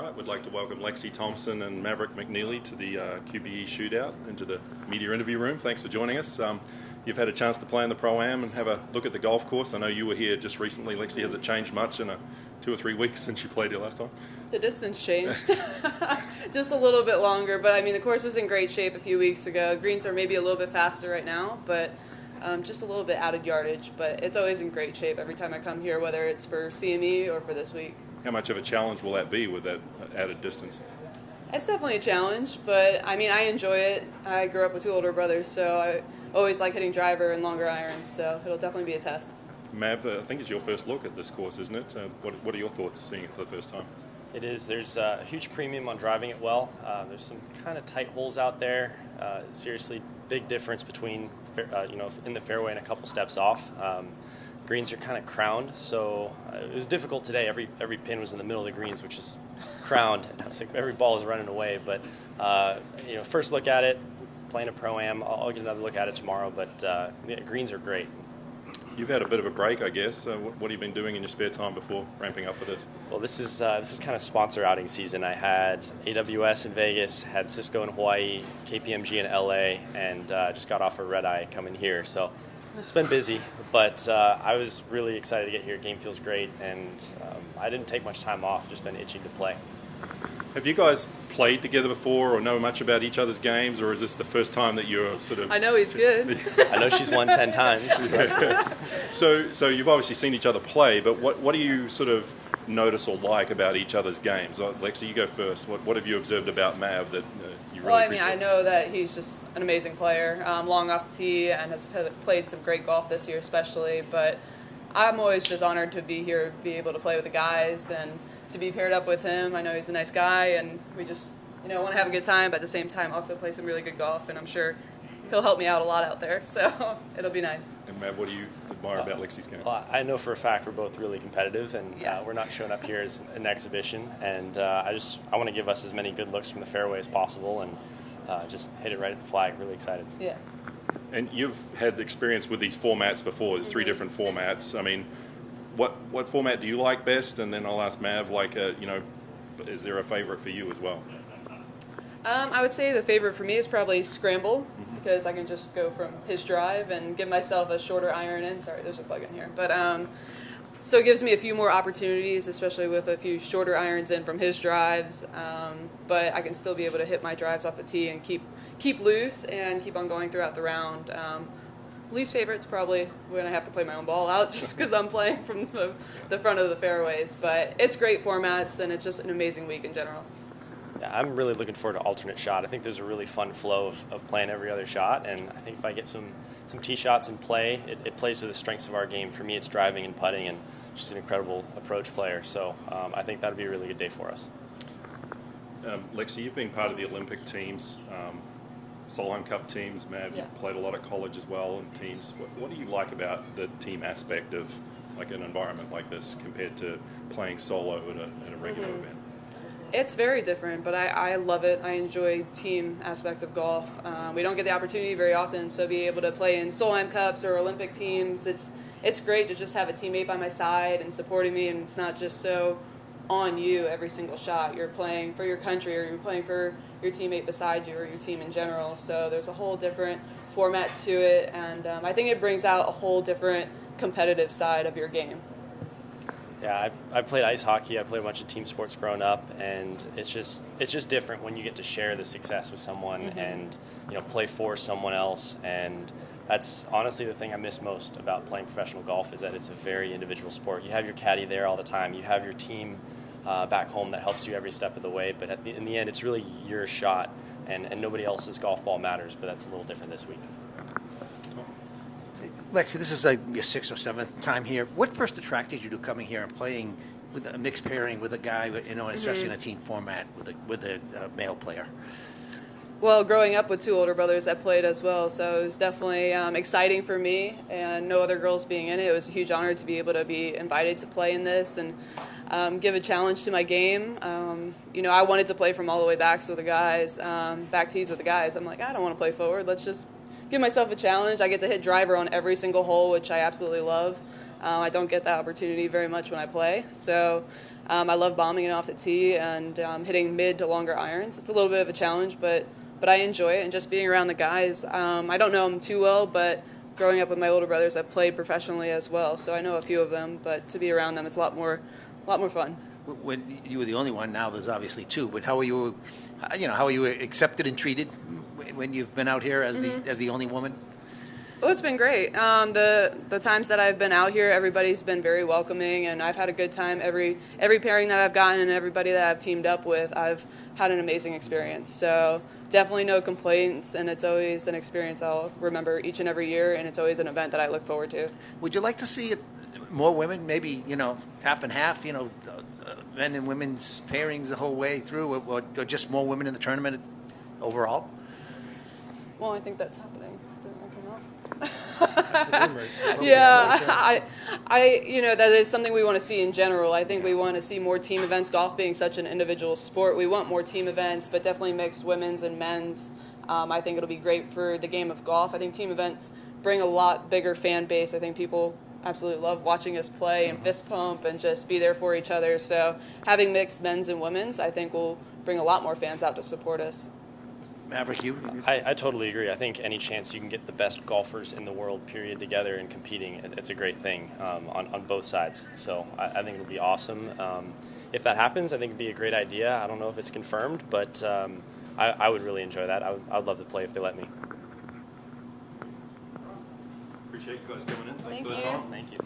Shootout. We'd like to welcome Lexi Thompson and Maverick McNealy to the QBE Shootout into the media interview room. Thanks for joining us. You've had a chance to play in the Pro-Am and have a look at the golf course. I know you were here just recently. Lexi, has it changed much in 2 or 3 weeks since you played here last time? The distance changed. Just a little bit longer, but I mean the course was in great shape a few weeks ago. Greens are maybe a little bit faster right now, but just a little bit added yardage. But it's always in great shape every time I come here, whether it's for CME or for this week. How much of a challenge will that be with that added distance? It's definitely a challenge, but I mean I enjoy it. I grew up with 2 older brothers, so I always like hitting driver and longer irons, so it'll definitely be a test. Mav, I think it's your first look at this course, isn't it? What are your thoughts seeing it for the first time? It is. There's a huge premium on driving it well. There's some kind of tight holes out there. Seriously, big difference between in the fairway and a couple steps off. Greens are kind of crowned, so it was difficult today. Every pin was in the middle of the greens, which is crowned. And I was like, every ball is running away. But first look at it, playing a Pro-Am. I'll get another look at it tomorrow. But greens are great. You've had a bit of a break, I guess. What have you been doing in your spare time before ramping up for this? Well, this is kind of sponsor outing season. I had AWS in Vegas, had Cisco in Hawaii, KPMG in LA, and just got off a red eye coming here. So it's been busy, but I was really excited to get here. Game feels great, and I didn't take much time off. Just been itching to play. Have you guys played together before or know much about each other's games, or is this the first time that you're sort of... I know he's good. I know she's won 10 times. So that's good. So you've obviously seen each other play, but what do you sort of notice or like about each other's games? Lexi, you go first. What have you observed about Mav that you really appreciate? I know that he's just an amazing player, long off the tee, and has played some great golf this year especially, but I'm always just honored to be here, be able to play with the guys, and to be paired up with him. I know he's a nice guy, and we just want to have a good time, but at the same time also play some really good golf, and I'm sure he'll help me out a lot out there, so it'll be nice. And Mav, what do you admire about Lexi's game? Well, I know for a fact we're both really competitive, and we're not showing up here as an exhibition, and I want to give us as many good looks from the fairway as possible, and just hit it right at the flag. Really excited. Yeah. And you've had experience with these formats before. There's 3 different formats. I mean, what format do you like best? And then I'll ask Mav, is there a favorite for you as well? I would say the favorite for me is probably scramble, because I can just go from his drive and give myself a shorter iron in. Sorry, there's a bug in here. But so it gives me a few more opportunities, especially with a few shorter irons in from his drives. But I can still be able to hit my drives off the tee and keep loose and keep on going throughout the round. Least favorite's probably when I have to play my own ball out, just because I'm playing from the front of the fairways. But it's great formats, and it's just an amazing week in general. Yeah, I'm really looking forward to alternate shot. I think there's a really fun flow of playing every other shot, and I think if I get some tee shots in play, it plays to the strengths of our game. For me, it's driving and putting, and she's an incredible approach player. So I think that'll be a really good day for us. Lexi, you've been part of the Olympic teams, Solheim Cup teams. Mav, you played a lot at college as well in teams. What do you like about the team aspect of like an environment like this compared to playing solo at a regular event? It's very different, but I love it. I enjoy team aspect of golf. We don't get the opportunity very often, so be able to play in Solheim Cups or Olympic teams, it's great to just have a teammate by my side and supporting me, and it's not just so on you every single shot. You're playing for your country, or you're playing for your teammate beside you, or your team in general. So there's a whole different format to it, and I think it brings out a whole different competitive side of your game. Yeah, I played ice hockey. I played a bunch of team sports growing up, and it's just different when you get to share the success with someone and play for someone else. And that's honestly the thing I miss most about playing professional golf, is that it's a very individual sport. You have your caddy there all the time. You have your team back home that helps you every step of the way. But in the end, it's really your shot, and nobody else's golf ball matters. But that's a little different this week. Lexi, this is your 6th or 7th time here. What first attracted you to coming here and playing with a mixed pairing with a guy, especially in a team format with a male player? Well, growing up with 2 older brothers that played as well, so it was definitely exciting for me, and no other girls being in it. It was a huge honor to be able to be invited to play in this and give a challenge to my game. I wanted to play from all the way backs with the guys, back tees with the guys. I'm like, I don't want to play forward. Let's just give myself a challenge. I get to hit driver on every single hole, which I absolutely love. I don't get that opportunity very much when I play. So I love bombing it off the tee and hitting mid to longer irons. It's a little bit of a challenge, but I enjoy it. And just being around the guys, I don't know them too well, but growing up with my older brothers, I played professionally as well, so I know a few of them. But to be around them, it's a lot more fun. When you were the only one, now there's obviously two. But how are you? How are you accepted and treated when you've been out here as the only woman? Oh, it's been great. The times that I've been out here, everybody's been very welcoming, and I've had a good time. Every pairing that I've gotten and everybody that I've teamed up with, I've had an amazing experience. So definitely no complaints, and it's always an experience I'll remember each and every year, and it's always an event that I look forward to. Would you like to see it more women? Maybe half and half. Men and women's pairings the whole way through, or just more women in the tournament overall? Well, I think that's happening. Didn't that come out? Yeah, that is something we want to see in general. I think we want to see more team events. Golf being such an individual sport, we want more team events, but definitely mixed women's and men's. I think it'll be great for the game of golf. I think team events bring a lot bigger fan base. I think people absolutely love watching us play and fist pump and just be there for each other. So having mixed men's and women's, I think, will bring a lot more fans out to support us. Maverick, you? I totally agree. I think any chance you can get the best golfers in the world, period, together and competing, it's a great thing on both sides. So I think it'll be awesome. If that happens, I think it'd be a great idea. I don't know if it's confirmed, but I would really enjoy that. I'd love to play if they let me. Appreciate you guys coming in. Thanks Thank for the you. time. Thank you.